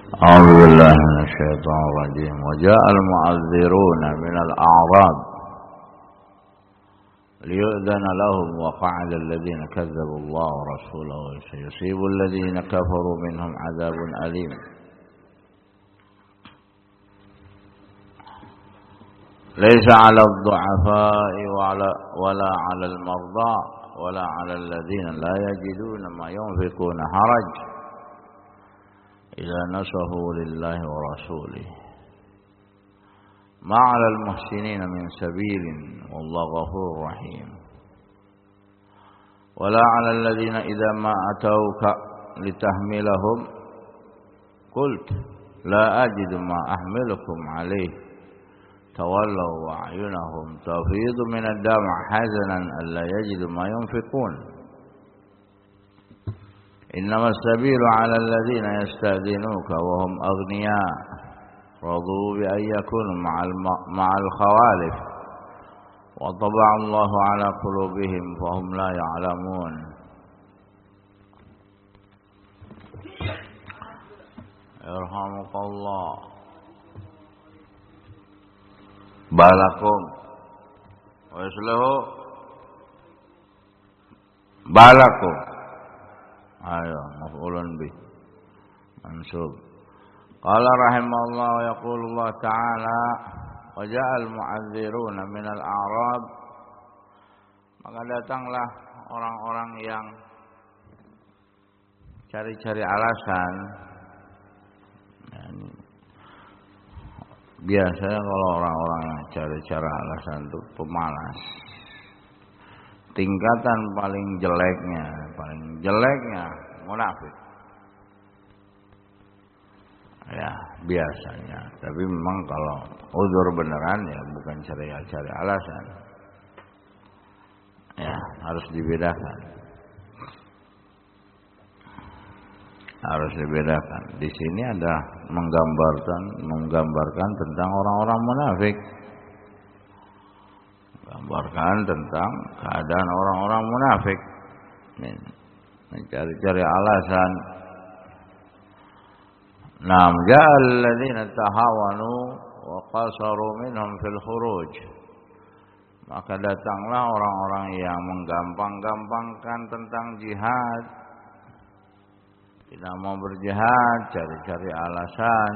أعوذ بالله من الشيطان الرجيم. وجاء المعذرون من الأعراب ليؤذن لهم وقعد الذين كذبوا الله ورسوله سيصيب الذين كفروا منهم عذاب أليم. ليس على الضعفاء ولا على المرضى ولا على الذين لا يجدون ما ينفقون حرج إذا نصحوا لله ورسوله ما على المحسنين من سبيل والله غفور رحيم. ولا على الذين إذا ما أتوك لتحملهم قلت لا أجد ما أحملكم عليه تولوا وأعينهم تفيض من الدمع حزنا ألا يجدوا ما ينفقون. إنما السبيل على الذين يستأذنوك وهم أغنياء رضوا بأن يكونوا مع الخوالف وطبع الله على قلوبهم فهم لا يعلمون. يرحمك الله. Balakum wa yuslihu balakum. Ayo, maf'ulun bih mansub. Qala rahimahullah wa yaqulullah ta'ala wa ja'al mu'adziruna minal a'rab, maka datanglah orang-orang yang cari-cari alasan. Biasanya kalau orang-orang yang cari-cari alasan itu pemalas. Tingkatan paling jeleknya munafik. Ya, biasanya. Tapi memang kalau uzur beneran ya bukan cari alasan. Ya, harus dibedakan. Di sini ada menggambarkan tentang orang-orang munafik. Gambarkan tentang keadaan orang-orang munafik. Mencari-cari alasan. Nam ja'al ladzina tahawanu wa qasaru minhum fil khuruj. Maka datanglah orang-orang yang menggampang-gampangkan tentang jihad. Tidak mau berjihad, cari-cari alasan.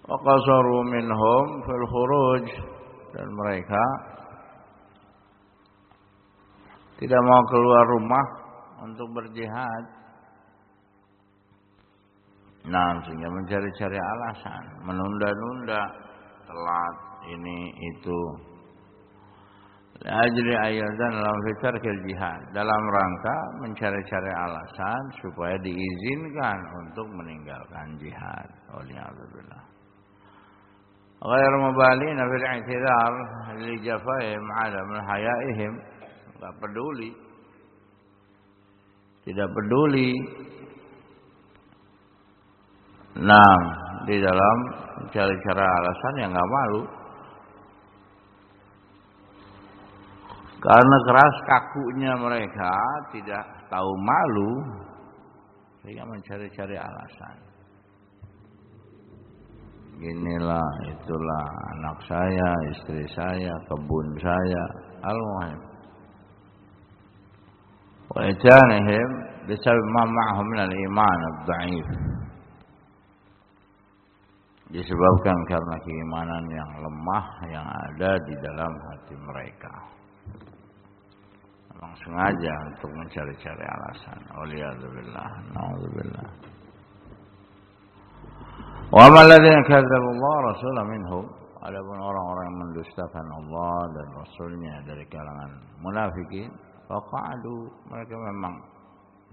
Wa qasaru minhum fil khuruj, dan mereka tidak mau keluar rumah untuk berjihad. Nah, sehingga mencari-cari alasan, menunda-nunda, telat ini itu. Ajli ayatan dalam fitarkil jihad, dalam rangka mencari-cari alasan supaya diizinkan untuk meninggalkan jihad. Waliyadzubillah. Ghair mubalin fil i'tidar li jafaihim ala min hayaihim, enggak peduli. Tidak peduli. Nah, di dalam mencari-cari alasan yang enggak malu. Karena keras kakunya mereka tidak tahu malu, sehingga mencari-cari alasan. Inilah, itulah anak saya, istri saya, kebun saya, al-muhim. Wa itanihim bisabab ma ma'ahum min al-iman ad-dha'if. Disebabkan karena keimanan yang lemah yang ada di dalam hati mereka. Memang sengaja untuk mencari-cari alasan. Waliyadzubillah, na'udzubillah. Wa man ladzina kadzdzabu Allah rasulahu minhum, adapun orang-orang yang mendustakan Allah dan Rasulnya dari kalangan munafikin, faqa'adu, mereka memang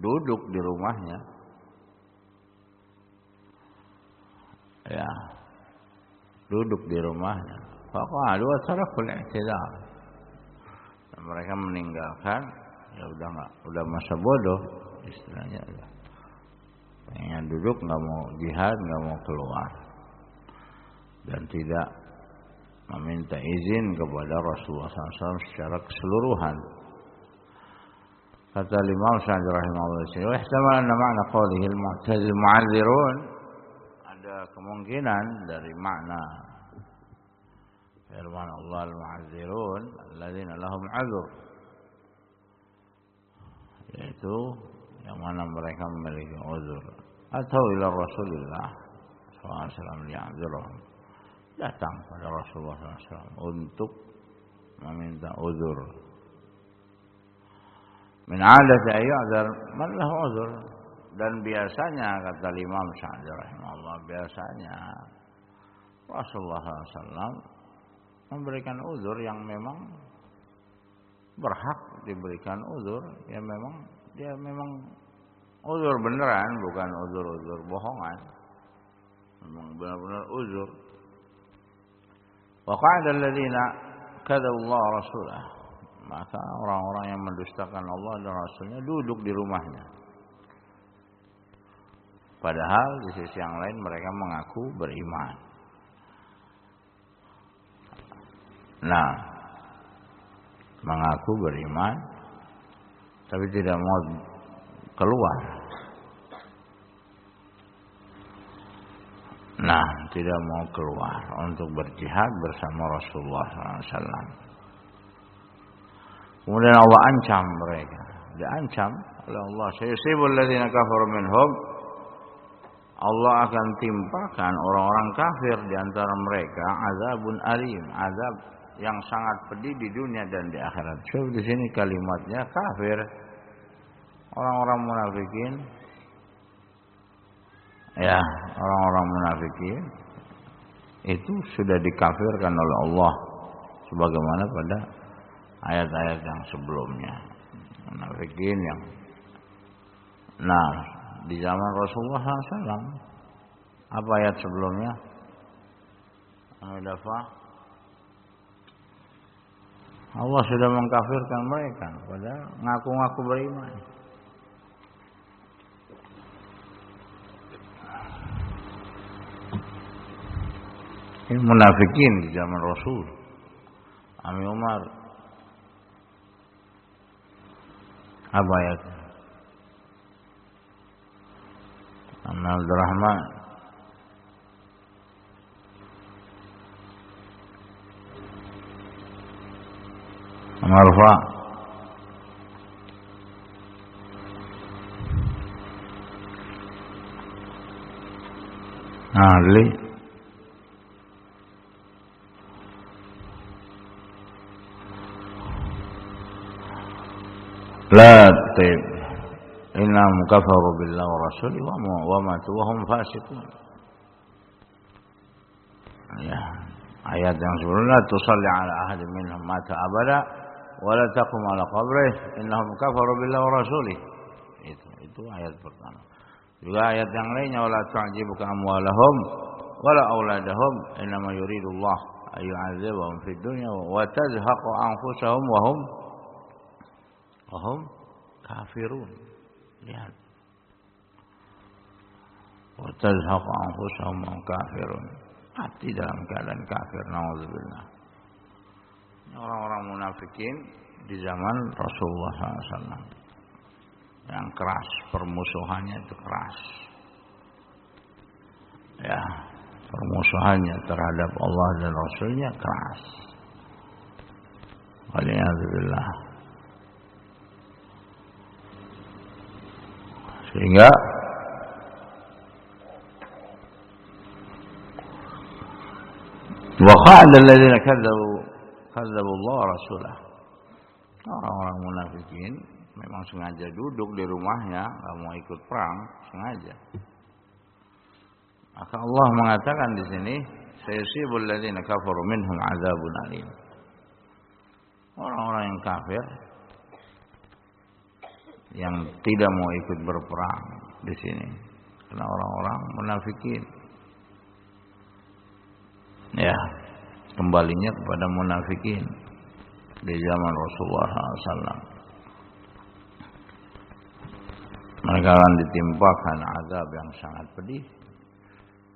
duduk di rumahnya. Ya, duduk di rumahnya. Faqa'adu wa tarakul i'tidar. Mereka meninggalkan, ya udah masa bodoh istilahnya. Yang duduk nggak mau jihad, nggak mau keluar, dan tidak meminta izin kepada Rasulullah SAW secara keseluruhan. Kata Imam Sa'di rahimahullah, wa ihtamal anna ma'na qawlihi al-mu'tazil mu'adzirun, ada kemungkinan dari makna firman Allah al-mu'adzirun alladzina lahum 'adzur, yaitu yang mana mereka memiliki uzur, atau ila Rasulillah SAW li'adzurahum, datang pada Rasulullah SAW untuk meminta uzur. Min 'adati ayyu'dzar man lahu uzur, dan biasanya kata Imam Sa'di rahimahullah, biasanya Rasulullah SAW memberikan uzur yang memang berhak diberikan uzur, yang memang dia memang uzur beneran, bukan uzur-uzur bohongan, memang benar-benar uzur. Wa qa'ada alladziina kadzabullaha wa rasulahu, maka orang-orang yang mendustakan Allah dan Rasulnya duduk di rumahnya, padahal di sisi yang lain mereka mengaku beriman. Nah, mengaku beriman tapi tidak mau keluar. Nah, tidak mau keluar untuk berjihad bersama Rasulullah SAW. Kemudian Allah ancam mereka, diancam oleh Allah, sayusibul ladzina kafaru minhum, Allah akan timpakan orang-orang kafir di antara mereka azabun alim, azab yang sangat pedih di dunia dan di akhirat. Coba di sini kalimatnya kafir. Orang-orang munafikin, ya, orang-orang munafikin itu sudah dikafirkan oleh Allah sebagaimana pada ayat-ayat yang sebelumnya. Munafikin yang, nah, di zaman Rasulullah SAW, apa ayat sebelumnya? Allah sudah mengkafirkan mereka, padahal ngaku-ngaku beriman. Ini munafikin di zaman Rasul. Ami Umar, apa ayatnya? Anna Abdurrahman, Marfa, Ali, la taib, innahum kafaru billahi wa rasulihi wa matu wa hum fasiqun. Ya, ayat yang sebelumnya, tusalli ala ahadin minhum mata abada wa la taqum ala qabrih innahum kafaru billahi wa rasulihi. Itu ayat pertama. Juga ayat yang lainnya, wala tu'jibuka amwalahum wala auladahum innama yuridullah ay yu'adzibahum fid dunya wa tazhaqu anfusahum wa hum kafirun. Lihat, wa tazhaqu anfusahum wa hum kafirun, mati dalam keadaan kafir. Nauzubillah. Orang-orang munafikin di zaman Rasulullah SAW yang keras, permusuhannya itu keras. Ya, permusuhannya terhadap Allah dan Rasulnya keras. Waliyadzubillah. Sehingga wa qa'ada alladziina kadzabu Allah wa rasulah, orang-orang munafikin memang sengaja duduk di rumahnya, enggak mau ikut perang, sengaja. Maka Allah mengatakan di sini, sayusibul ladzina kafaru minhum adzabun alim. Orang-orang yang kafir yang tidak mau ikut berperang di sini, karena orang-orang munafikin. Ya, kembalinya kepada munafikin di zaman Rasulullah SAW. Mereka akan ditimpakan azab yang sangat pedih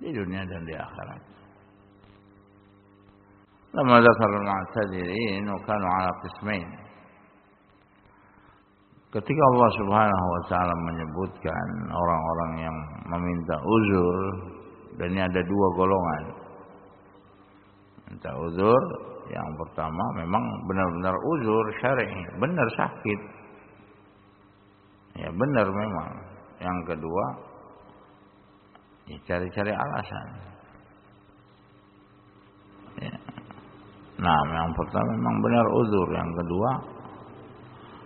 di dunia dan di akhirat. Lama dzakarul mu'tadzirin wa kanu ala qismain. Ketika Allah Subhanahu wa taala menyebutkan orang-orang yang meminta uzur, dan ini ada dua golongan. Minta uzur yang pertama memang benar-benar uzur syar'i, benar sakit. Ya benar memang. Yang kedua ya cari-cari alasan. Ya. Nah, yang pertama memang benar uzur, yang kedua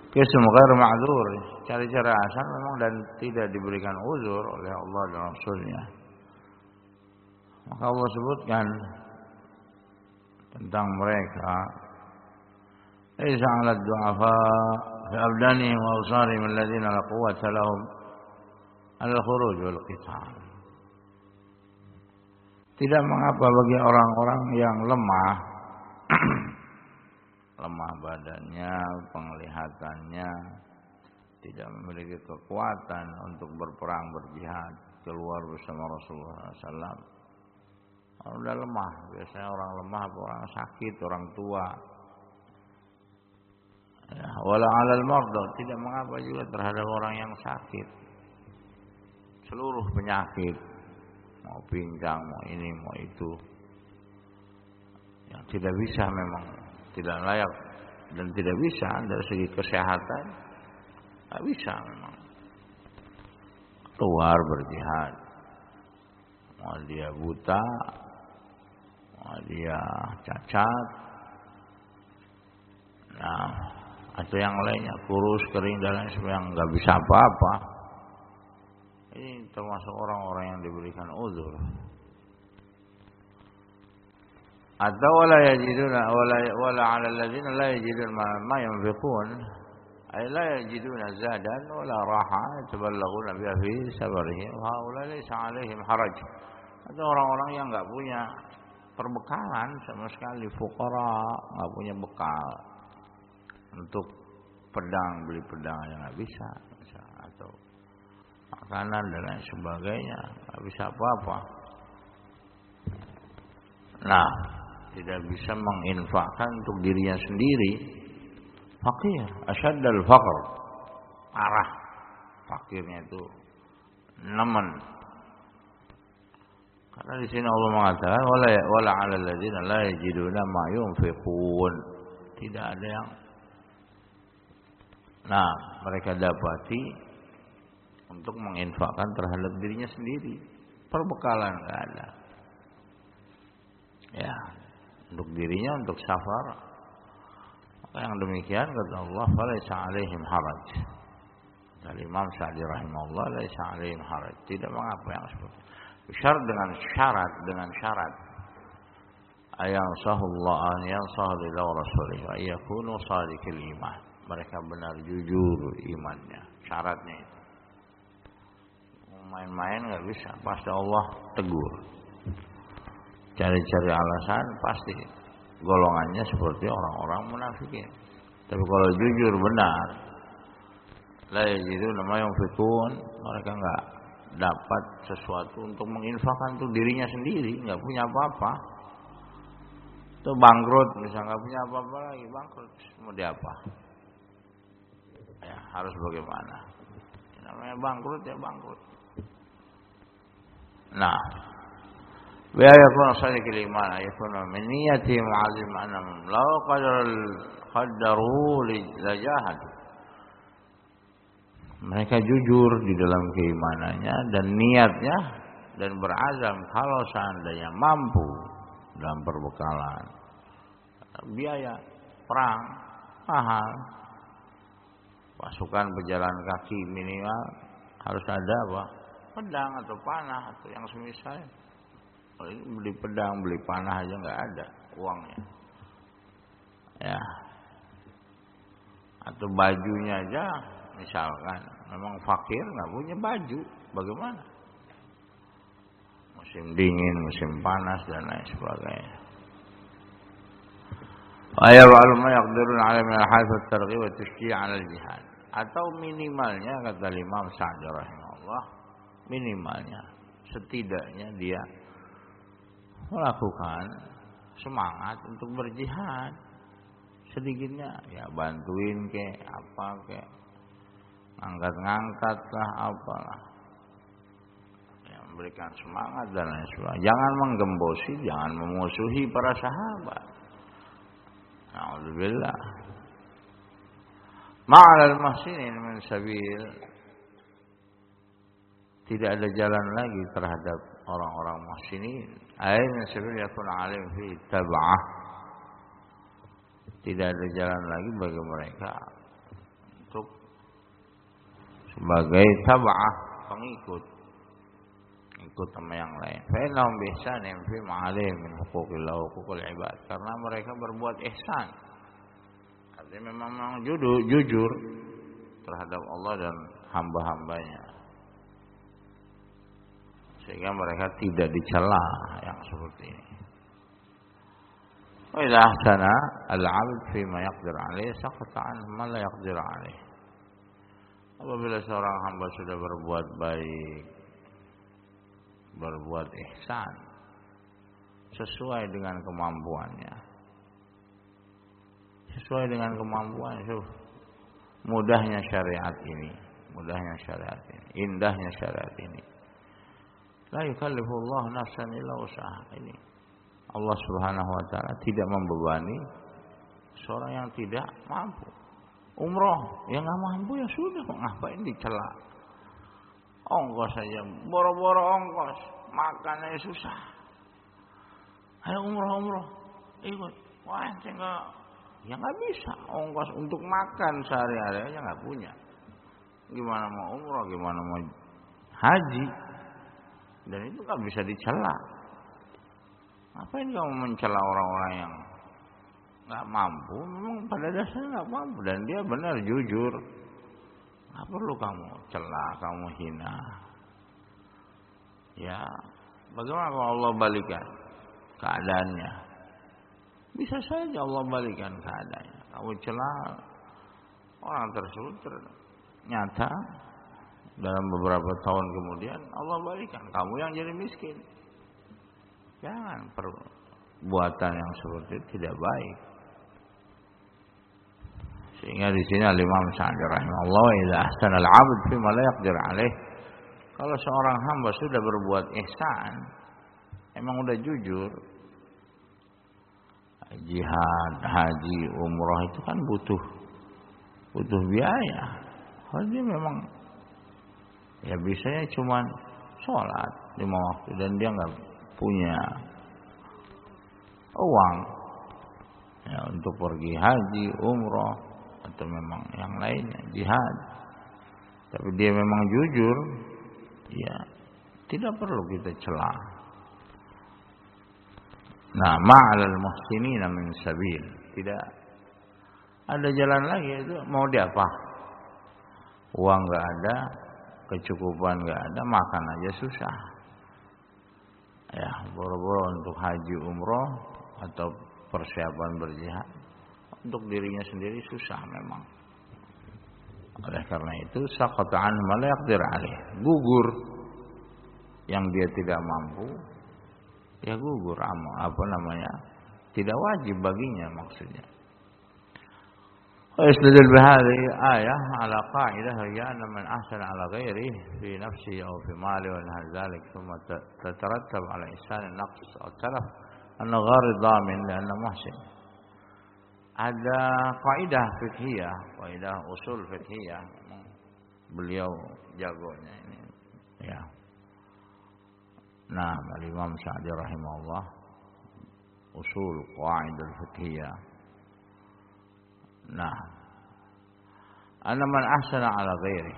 qism ghair ma'dzur, cari-cari alasan memang dan tidak diberikan uzur oleh Allah dan Rasulnya. Maka Allah sebutkan tentang mereka, laisa 'ala ad-du'afa fi abdanihim wa absarihim alladziina la quwwata lahum al-khuruj wal qital. Tidak mengapa bagi orang-orang yang lemah lemah badannya, penglihatannya, tidak memiliki kekuatan untuk berperang, berjihad, keluar bersama Rasulullah SAW. Orang udah lemah, biasanya orang lemah, orang sakit, orang tua. Ya, wala 'alal marda, tidak mengapa juga terhadap orang yang sakit. Seluruh penyakit, mau pincang, mau ini, mau itu, yang tidak bisa memang, tidak layak dan tidak bisa dari segi kesehatan, tidak bisa memang keluar berjihad. Mau dia buta, mau dia cacat, nah atau yang lainnya kurus, kering dan lain sebagainya, yang nggak bisa apa-apa. Ini termasuk orang-orang yang diberikan uzur. Atau wala yajiduna wala 'ala alladziina la yajiduna ma yunfiqun, ay la yajiduna zadan wala raha yataballaghuna biha fi safarihim wa haula laysa 'alaihim haraj. Atau orang-orang yang enggak punya perbekalan sama sekali, fuqara, enggak punya bekal untuk pedang, beli pedang yang enggak bisa, atau makanan dan lain sebagainya, enggak bisa apa-apa. Nah, tidak bisa menginfakkan untuk dirinya sendiri, fakir, asyaddal faqr, parah fakirnya itu, nemen. Karena di sini Allah mengatakan wala 'alal ladzina la yajiduna ma yunfiqun, tidak ada yang mereka dapati untuk menginfakkan terhadap dirinya sendiri, perbekalan enggak ada. Ya, untuk dirinya, untuk safar. Maka yang demikian kata Allah, falaisa 'alaihim haraj. Dari Imam Sa'di rahimahullah, laisa 'alaihim haraj, tidak mengapa yang seperti itu. Syarat dengan syarat ayang sahullah an yansah lillahi wa rasulih wa yakunu shadiqil iman. Mereka benar jujur imannya. Syaratnya itu. Main-main enggak bisa, pasti Allah tegur. Cari-cari alasan pasti golongannya seperti orang-orang munafikin. Tapi kalau jujur benar, la yajiduna ma yunfiqun, mereka enggak dapat sesuatu untuk menginfakkan untuk dirinya sendiri, enggak punya apa-apa. Itu bangkrut, misalnya enggak punya apa-apa lagi, bangkrut. Mau diapa? Ya, harus bagaimana? Namanya bangkrut ya bangkrut. Nah, biar yakun shadiqil iman, yakun min niyyati mu'azzim annahum law qaddaru lajahad. Mereka jujur di dalam keimanannya dan niatnya dan berazam kalau seandainya mampu dalam perbekalan, biaya perang mahal, pasukan pejalan kaki minimal harus ada apa? Pedang atau panah atau yang semisal. Beli pedang, beli panah aja nggak ada uangnya, ya. Atau bajunya aja, misalkan memang fakir nggak punya baju, bagaimana? Musim dingin, musim panas dan lain sebagainya. Ayat al-ma yaqdirun 'ala min al-hadd at-targhib wa tashji' 'ala al-jihad. Atau minimalnya kata Imam Sa'di rahimahullah, minimalnya setidaknya dia melakukan semangat untuk berjihad. Sedikitnya ya bantuin ke apa ke, ngangkat-ngangkat lah apalah, yang memberikan semangat dan lain sebagainya. Jangan menggembosi, jangan memusuhi para sahabat. Alhamdulillah. Ma'al muhsinin min sabil. Tidak ada jalan lagi terhadap orang-orang muhsinin. Aina sabil yakun alim fi tab'ah. Tidak ada jalan lagi bagi mereka untuk sebagai tab'ah, pengikut, ikut sama yang lain. Fa innahum bi ihsanin fi ma'alim min huquqillah wa huquqil ibad. Karena mereka berbuat ihsan. Artinya memang jujur terhadap Allah dan hamba-hambanya. Sehingga mereka tidak dicela yang seperti ini. Wa idza ahsana al-'abd fi ma yaqdir 'alaihi saqata 'an ma la yaqdir 'alaihi. Apabila seorang hamba sudah berbuat baik, berbuat ihsan sesuai dengan kemampuannya. Sesuai dengan kemampuannya. Mudahnya syariat ini, indahnya syariat ini. La yukallifullahu nafsan illa wus'aha. Ini Allah Subhanahu wa taala tidak membebani seorang yang tidak mampu. Umroh yang enggak mampu ya sudah, kok ngapain dicela? Ongkos saja, boro-boro ongkos, makannya susah. Ayo umroh, ikut. Wah, ya enggak bisa. Ongkos untuk makan sehari-hari aja enggak punya. Gimana mau umroh, gimana mau haji? Dan itu enggak bisa dicela. Ngapain kamu mencela orang-orang yang enggak mampu? Memang pada dasarnya enggak mampu dan dia benar jujur. Enggak perlu kamu cela, kamu hina. Ya, bagaimana kalau Allah balikan keadaannya? Bisa saja Allah balikan keadaannya. Kamu cela orang tersebut ternyata dalam beberapa tahun kemudian Allah balikan kamu yang jadi miskin. Jangan, perbuatan yang seperti itu tidak baik. Sehingga di sini Al-Imam Sa'di rahimahullah, idza ahsana al-'abd fi ma la yaqdir 'alaih. Kalau seorang hamba sudah berbuat ihsan, emang udah jujur, jihad, haji, umrah itu kan butuh biaya. Kalau dia memang ya bisanya cuma sholat 5 waktu dan dia nggak punya uang ya untuk pergi haji, umrah atau memang yang lainnya, jihad. Tapi dia memang jujur, ya tidak perlu kita cela. Nah, ma'al muhsinin min sabil. Tidak ada jalan lagi, itu mau diapa? Uang enggak ada, kecukupan enggak ada, makan aja susah. Ya, boro-boro untuk haji umroh atau persiapan berjihad untuk dirinya sendiri susah memang. Oleh karena itu saqata an ma la yaqdir alaih. Gugur yang dia tidak mampu, ya gugur apa namanya? Tidak wajib baginya maksudnya. ويستدل بهذه الآية على قاعدة هي أن من أحسن على غيره في نفسه أو في ماله ونحو ذلك ثم تترتب على إحسان النقص أو التلف أنه غير ضامن لأنه محسن. Ada kaidah fiqhiyah, kaidah usul fiqhiyah. Beliau jagonya ini. Ya. Nah, Imam Sa'di rahimahullah usul kaidah fiqhiyah. Nah, anna man ahsana ala ghairi,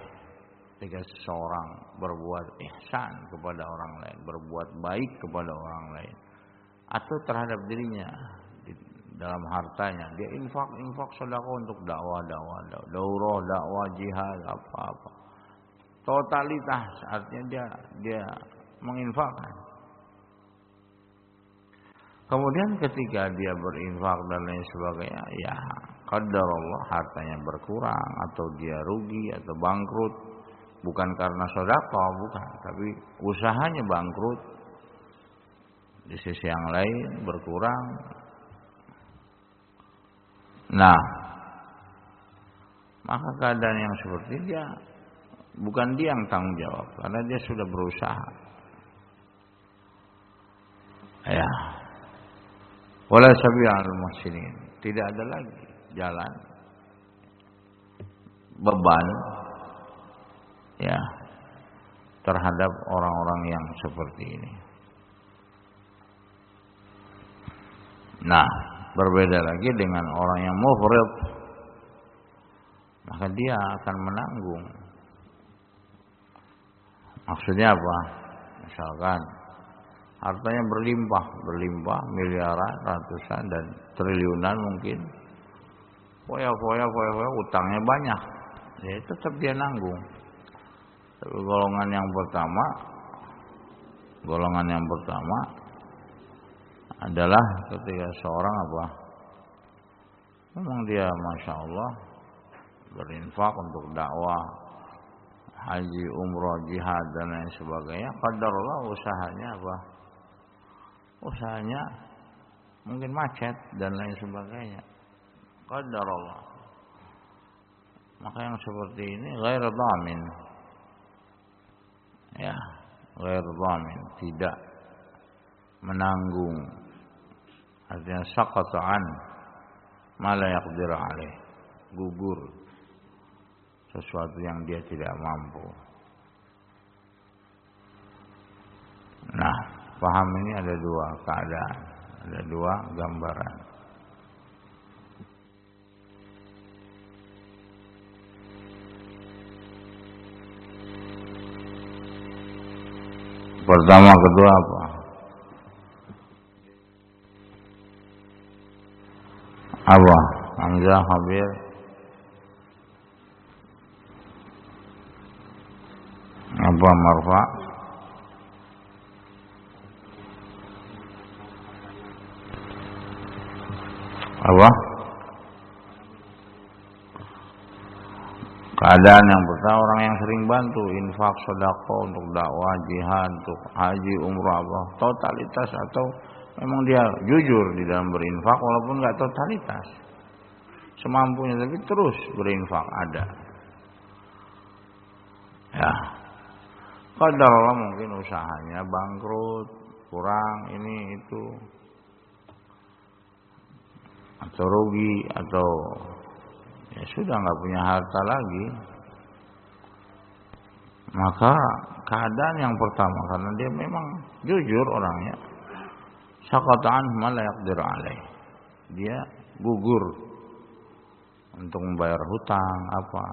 ketika seseorang berbuat ihsan kepada orang lain, berbuat baik kepada orang lain atau terhadap dirinya dalam hartanya, dia infak sedekah untuk dakwah, daurah, dakwah, jihad, apa-apa. Totalitas artinya dia menginfakkan. Kemudian ketika dia berinfak dan lain sebagainya, ya qadarullah hartanya berkurang atau dia rugi atau bangkrut, bukan karena sedekah, bukan, tapi usahanya bangkrut. Di sisi yang lain berkurang. Nah, maka keadaan yang seperti dia Bukan dia yang tanggung jawab karena dia sudah berusaha. Ya. Wala sabi'al muhsinin. Tidak ada lagi jalan beban ya terhadap orang-orang yang seperti ini. Nah, berbeda lagi dengan orang yang mufrid, maka dia akan menanggung. Maksudnya apa? Misalkan hartanya berlimpah miliaran, ratusan dan triliunan mungkin. Foya, utangnya banyak. Ya tetap dia nanggung. Tapi golongan yang pertama adalah ketika seorang apa? Memang dia Masya Allah berinfak untuk dakwah, haji, umrah, jihad dan lain sebagainya. Qadarullah usahanya apa? Usahanya mungkin macet dan lain sebagainya. Qadarullah. Maka yang seperti ini ghair dhamin. Ya, ghair dhamin, tidak menanggung. Artinya saqata'an ma la yaqdir alaih. Gugur sesuatu yang dia tidak mampu. Nah, paham ini ada dua keadaan, ada dua gambaran. Pertama, kedua apa? Apa? Hamzah, Habir. Apa marfa? Apa? Keadaan yang pertama orang yang sering bantu infak, sedekah untuk dakwah, jihad, untuk haji, umrah, apa totalitas atau memang dia jujur di dalam berinfak walaupun enggak totalitas. Semampunya tapi terus berinfak ada. Ya. Qadarullah mungkin usahanya bangkrut, kurang ini itu. Atau rugi atau ya sudah enggak punya harta lagi. Maka keadaan yang pertama karena dia memang jujur orangnya. Saqata'an ma la yaqdir alaih. Dia gugur untuk membayar hutang apa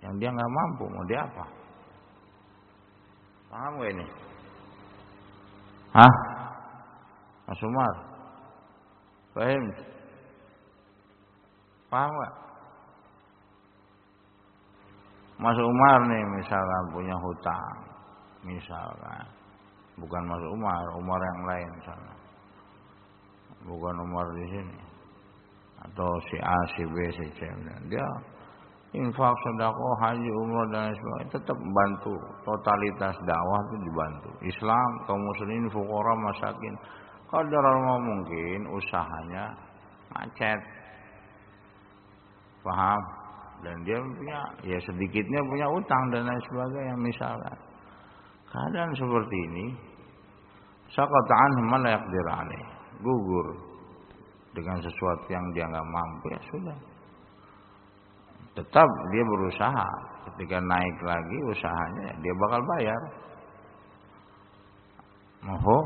yang dia enggak mampu, mau dia apa? Paham gak ini? Hah? Mas Umar? Paham? Paham gak? Mas Umar nih misalkan punya hutang, misalkan bukan Mas Umar, Umar yang lain misalnya, bukan Umar di sini, atau si A, si B, si C, dia infak, sedekah, haji, umrah dan lain sebagainya tetap bantu, totalitas dakwah itu dibantu. Islam, kaum muslimin, fuqara, masakin, qadarullah mungkin usahanya macet, paham? Dan dia punya, ya sedikitnya punya utang dan lain sebagainya misalkan. Keadaan seperti ini, saqata'an ma la yaqdir alaih, gugur dengan sesuatu yang dia enggak mampu, ya sudah. Tetap dia berusaha. Ketika naik lagi usahanya, dia bakal bayar. Mohon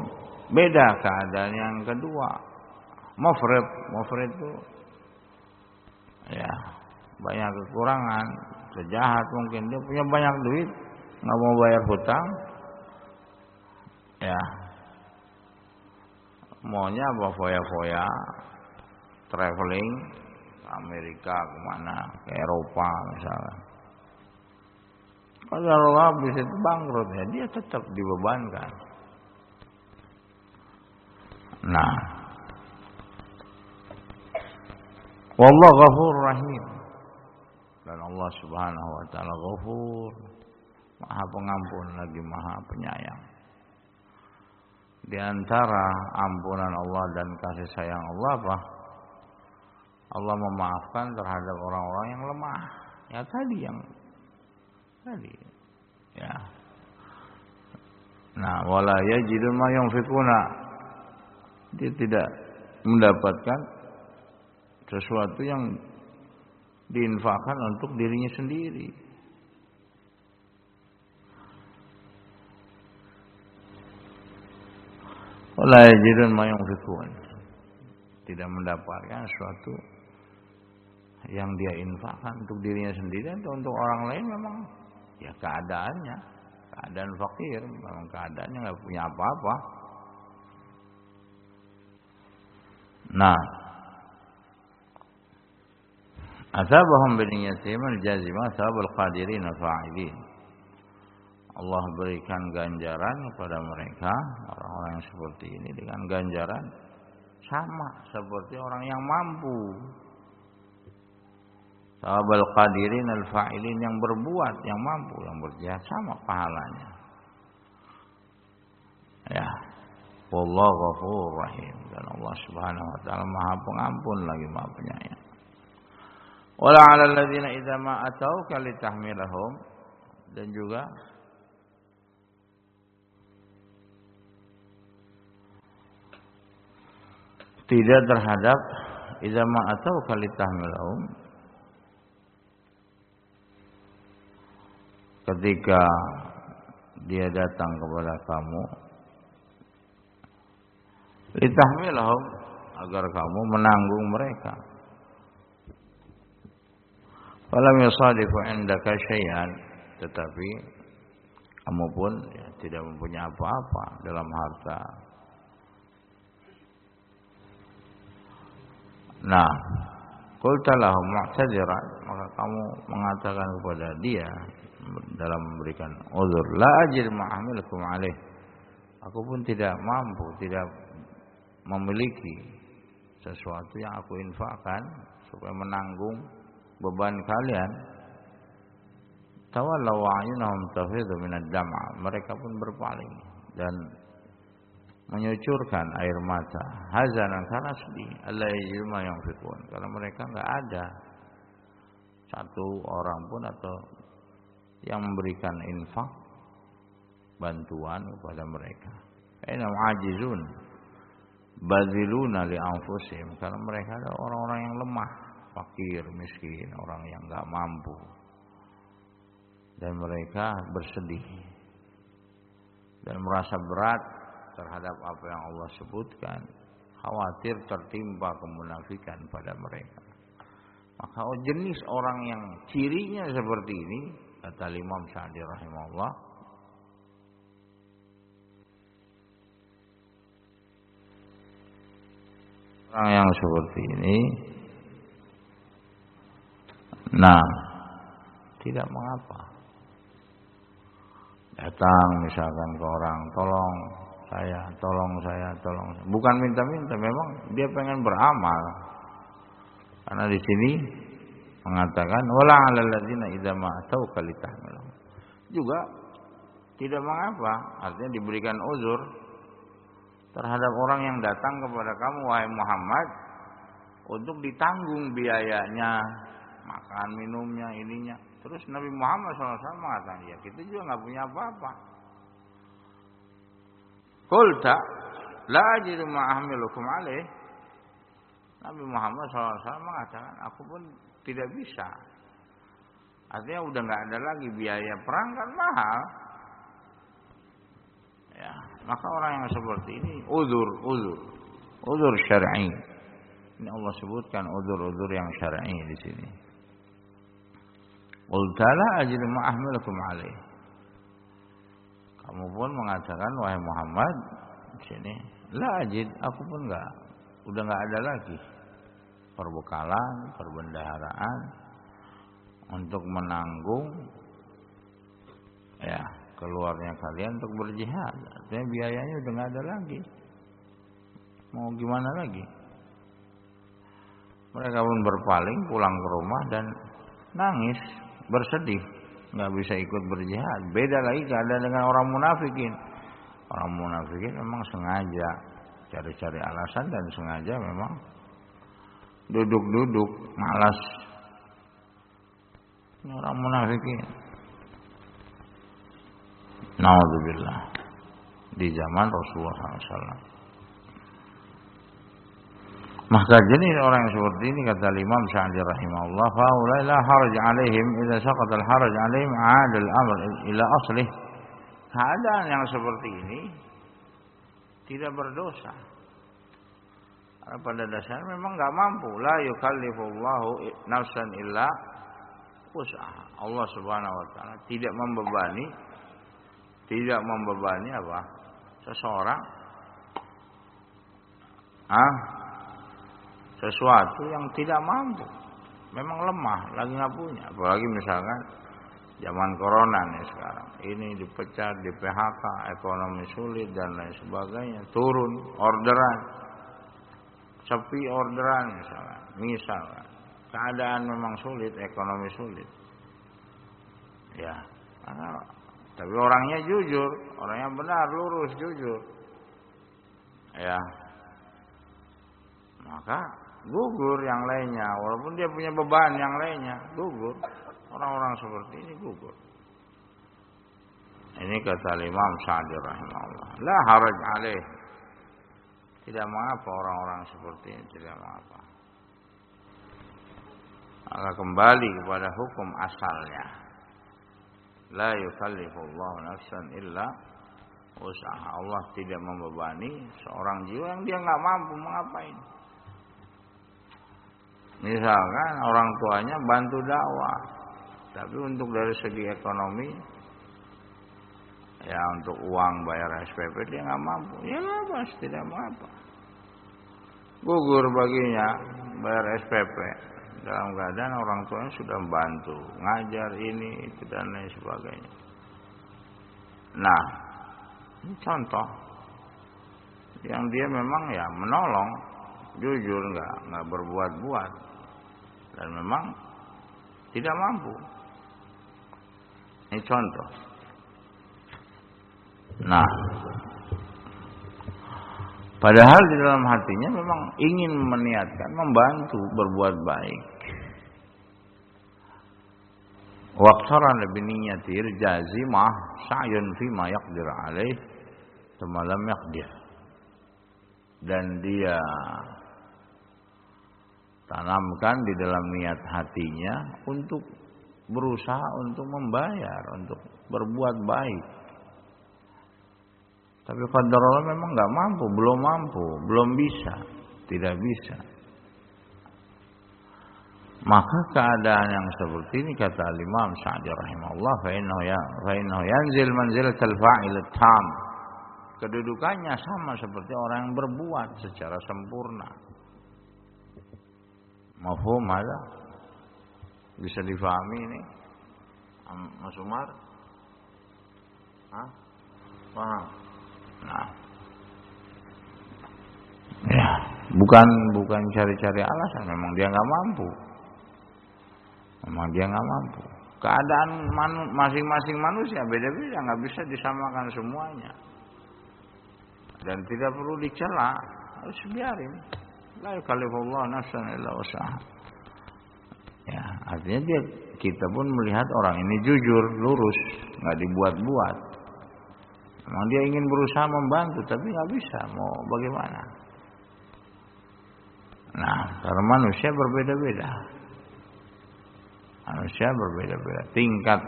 beda keadaan yang kedua. Mufrid itu ya banyak kekurangan, sejahat mungkin dia punya banyak duit, nggak mau bayar hutang, ya maunya apa foya-foya, traveling ke Amerika kemana, ke Eropa misalnya. Kalau Allah bisa itu bangkrut ya dia tetap dibebankan. Nah, wallahu ghafur rahim. Dan Allah Subhanahu wa taala Ghafur, Maha Pengampun lagi Maha Penyayang. Di antara ampunan Allah dan kasih sayang Allah apa? Allah memaafkan terhadap orang-orang yang lemah. Ya tadi yang Tadi, ya. Nah, wala yajidu ma yunfikuna. Dia tidak mendapatkan sesuatu yang diinfakkan untuk dirinya sendiri. Wala yajidun ma yunfikun. Tidak mendapatkan sesuatu yang dia infakkan untuk dirinya sendiri atau untuk orang lain, memang ya keadaannya, keadaan fakir, memang keadaannya nggak punya apa-apa. Nah, asabahum binniyatim al-jazimah asabul qadirin al-fa'ilin. Allah berikan ganjaran kepada mereka, orang-orang yang seperti ini, dengan ganjaran sama seperti orang yang mampu. Sawabul qadirin al-fa'ilin, yang berbuat, yang mampu, yang berjihad, sama pahalanya. Ya. Wallahu ghafurur rahim. Dan Allah Subhanahu wa taala Maha Pengampun lagi Maha Penyayang. Wala 'alal ladzina idza ma atauka litahmilahum, dan juga tidak terhadap idza ma atauka litahmilahum, ketika dia datang kepada kamu, litahmilahum, agar kamu menanggung mereka. Falam yusadifu indaka syai'an, tetapi kamu pun ya, tidak mempunyai apa-apa dalam harta. Nah, qulta lahum mu'tadziran, maka kamu mengatakan kepada dia dalam memberikan uzur, la ajid ma'amilukum alaih, aku pun tidak mampu, tidak memiliki sesuatu yang aku infakkan supaya menanggung beban kalian. Tawallaw a'yunahum tafidhu minad dam'a, mereka pun berpaling dan menyucurkan air mata, hazanan, karena sedih, alla yajidu ma yunfikun, karena mereka enggak ada satu orang pun atau yang memberikan infak, bantuan kepada mereka. Ainam ajizun baziluna li anfusihim, karena mereka adalah orang-orang yang lemah, fakir, miskin, orang yang enggak mampu, dan mereka bersedih dan merasa berat terhadap apa yang Allah sebutkan, khawatir tertimpa kemunafikan pada mereka. Maka jenis orang yang cirinya seperti ini, kata Imam Sa'di rahimahullah, orang yang seperti ini, nah, tidak mengapa datang misalkan ke orang, tolong saya, bukan minta-minta, memang dia pengen beramal. Karena di sini mengatakan wala 'alal ladzina idza ma atauka litahmilahum, juga tidak mengapa, artinya diberikan uzur terhadap orang yang datang kepada kamu wahai Muhammad untuk ditanggung biayanya, makan minumnya, ininya. Terus Nabi Muhammad SAW mengatakan, ya kita juga nggak punya apa-apa. Qulta la ajidu ma ahmilukum alaih, Nabi Muhammad SAW mengatakan, aku pun tidak bisa. Artinya udah nggak ada lagi, biaya perang kan mahal. Ya, maka orang yang seperti ini uzur syar'i. Ini Allah sebutkan uzur yang syar'i di sini. Qulta la ajidu ma ahmilukum alaih, kamu pun mengatakan wahai Muhammad di sini, la ajid, aku pun udah nggak ada lagi perbekalan, perbendaharaan untuk menanggung ya keluarnya kalian untuk berjihad. Artinya biayanya udah nggak ada lagi. Mau gimana lagi? Mereka pun berpaling pulang ke rumah dan nangis, bersedih, nggak bisa ikut berjihad. Beda lagi keadaan dengan orang munafikin. Orang munafikin memang sengaja cari-cari alasan dan sengaja memang duduk-duduk malas. Ini orang munafikin. Naudzubillah. Di zaman Rasulullah SAW. Maka jenis orang yang seperti ini kata Imam Sa'di rahimahullah, faulai la haraj alaihim idza saqata al haraj alaihim 'ada al amr ila aslih. Keadaan yang seperti ini tidak berdosa. Karena pada dasarnya memang enggak mampu. La yukallifullahu nafsan illa wus'aha. Allah Subhanahu wa taala tidak membebani apa? Seseorang sesuatu yang tidak mampu, memang lemah, lagi nggak punya. Apalagi misalkan zaman corona nih sekarang, ini dipecat, di PHK, ekonomi sulit dan lain sebagainya, turun orderan, sepi orderan misalkan, keadaan memang sulit, ekonomi sulit, ya. Tapi orangnya jujur, orangnya benar, lurus, jujur, ya. Maka gugur yang lainnya, walaupun dia punya beban yang lainnya, gugur. Orang-orang seperti ini gugur. Ini kata Imam Sa'di rahimahullah. La haraj alaih. Tidak mengapa orang-orang seperti ini, tidak mengapa. Maka kembali kepada hukum asalnya. La yukallifullahu nafsan illa wus'aha. Allah tidak membebani seorang jiwa yang dia enggak mampu mengapain. Misalkan orang tuanya bantu dakwah, tapi untuk dari segi ekonomi, ya untuk uang bayar SPP dia nggak mampu, ya bebas, tidak mengapa. Gugur baginya bayar SPP dalam keadaan orang tuanya sudah membantu, ngajar ini itu dan lain sebagainya. Nah, ini contoh yang dia memang ya menolong, jujur nggak berbuat-buat. Dan memang tidak mampu. Ini contoh. Nah, padahal di dalam hatinya memang ingin meniatkan membantu berbuat baik. Waqtaran bi niyyati jazimah sa'yun fi ma yaqdir alaih thumma lam yaqdir. Dan dia tanamkan di dalam niat hatinya untuk berusaha untuk membayar, untuk berbuat baik. Tapi qadarullah memang enggak mampu, belum bisa, tidak bisa. Maka keadaan yang seperti ini kata Imam Sa'di rahimahullah, fa innahu yanzil manzilatal fa'il tam. Kedudukannya sama seperti orang yang berbuat secara sempurna. Mafhum ada? Bisa difahami ini? Mas Umar? Paham? Nah. Ya, bukan cari-cari alasan, memang dia enggak mampu. Keadaan masing-masing manusia beda-beda, enggak bisa disamakan semuanya. Dan tidak perlu dicela, harus biarin. La yukallifullahu nafsan illa wus'aha. Ya, artinya kita pun melihat orang ini jujur, lurus, enggak dibuat-buat. Memang dia ingin berusaha membantu, tapi enggak bisa. Mau bagaimana? Nah, karena manusia berbeda-beda. Tingkat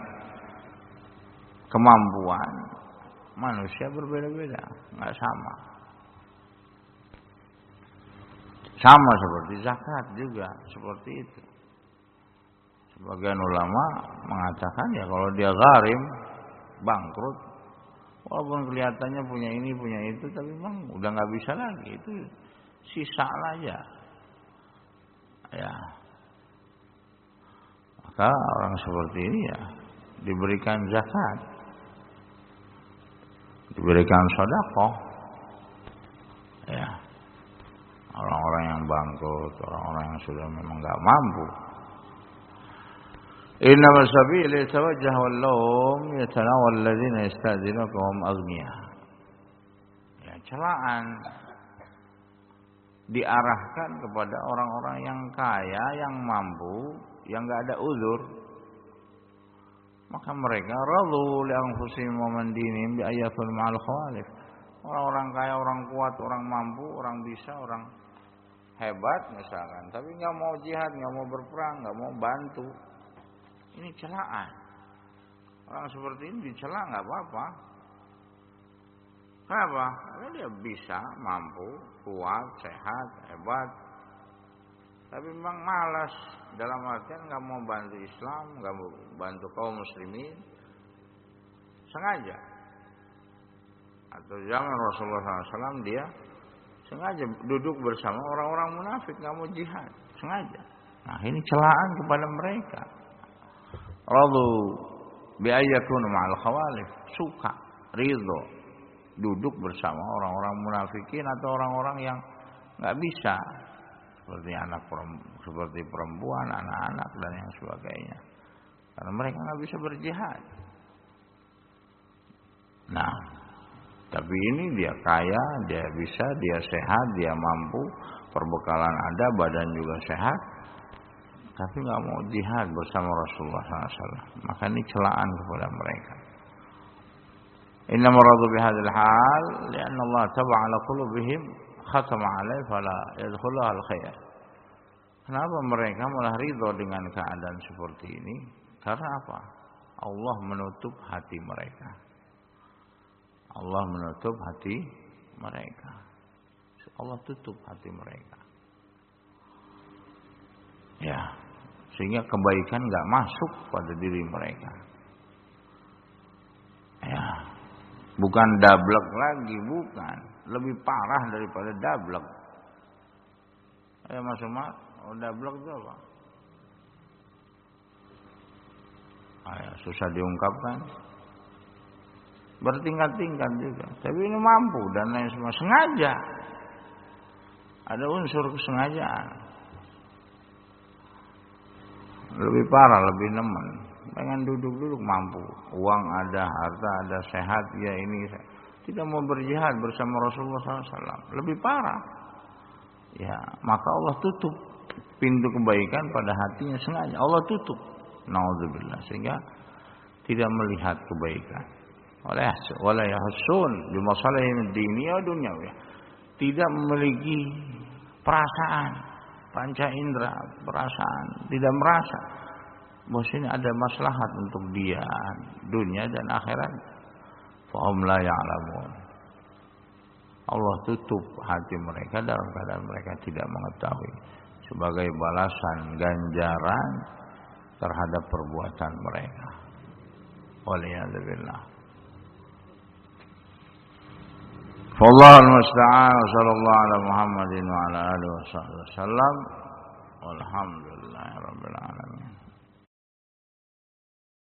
kemampuan manusia berbeda-beda, enggak sama. Sama seperti zakat juga seperti itu. Sebagian ulama mengatakan ya kalau dia gharim, bangkrut, walaupun kelihatannya punya ini punya itu, tapi memang udah nggak bisa lagi, itu sisa aja. Ya, maka orang seperti ini ya diberikan zakat, diberikan sedekah. Ya. Orang-orang yang bangkrut, orang-orang yang sudah memang enggak mampu. Innamas sabil yatawajjah wallahum yatanawal ladzina yasta'dzinuka hum aghniya. Ya, celaan diarahkan kepada orang-orang yang kaya, yang mampu, yang enggak ada uzur. Maka mereka radu li anfusihim wa man dinihim bi ayatul ma'al khawalif. Orang-orang kaya, orang kuat, orang mampu, orang bisa, orang hebat misalkan, tapi nggak mau jihad, nggak mau berperang, nggak mau bantu. Ini celaan. Orang seperti ini dicela nggak apa-apa. Kenapa? Karena dia bisa, mampu, kuat, sehat, hebat. Tapi memang malas, dalam artian nggak mau bantu Islam, nggak mau bantu kaum muslimin, sengaja. Atau zaman Rasulullah SAW dia sengaja duduk bersama orang-orang munafik, nggak mau jihad, sengaja. Nah ini celaan kepada mereka. Radu bi'ayyakunu ma'al khawalif, suka, ridho, duduk bersama orang-orang munafikin atau orang-orang yang nggak bisa, seperti perempuan, anak-anak dan yang sebagainya. Karena mereka nggak bisa berjihad. Nah, tapi ini dia kaya, dia bisa, dia sehat, dia mampu, perbekalan ada, badan juga sehat, tapi nggak mau jihad bersama Rasulullah SAW. Maka ini celaan kepada mereka. Inna maradu bihadil hal, lianna Allah taba'a ala qulubihim, khatama alaih, fala yadkhuluha al-khair. Kenapa mereka malah ridho dengan keadaan seperti ini? Karena apa? Allah menutup hati mereka. Allah menutup hati mereka. Allah tutup hati mereka. Ya, sehingga kebaikan enggak masuk pada diri mereka. Ya, bukan dablek lagi, bukan. Lebih parah daripada dablek. Mas Umar, dablek itu apa? Susah diungkapkan. Bertingkat-tingkat juga. Tapi ini mampu dan lain semua. Sengaja. Ada unsur kesengajaan. Lebih parah, lebih nemen. Pengen duduk-duduk mampu. Uang ada, harta ada, sehat. Ya ini. Tidak mau berjihad bersama Rasulullah SAW. Lebih parah. Ya, maka Allah tutup pintu kebaikan pada hatinya sengaja. Allah tutup. Na'udzubillah. Sehingga tidak melihat kebaikan. Wala yahsun bi masalihim diniyah wa dunyawiyah. Tidak memiliki perasaan, panca indera, perasaan, tidak merasa bahwa ini ada maslahat untuk dia dunia dan akhirat. Fahum la ya'lamun. Allah tutup hati mereka dalam keadaan mereka tidak mengetahui, sebagai balasan ganjaran terhadap perbuatan mereka. Waliyadzubillah. Wallahul musta'an. Sallallahu ala Muhammadin wa ala alihi wasallam. Walhamdulillahirabbil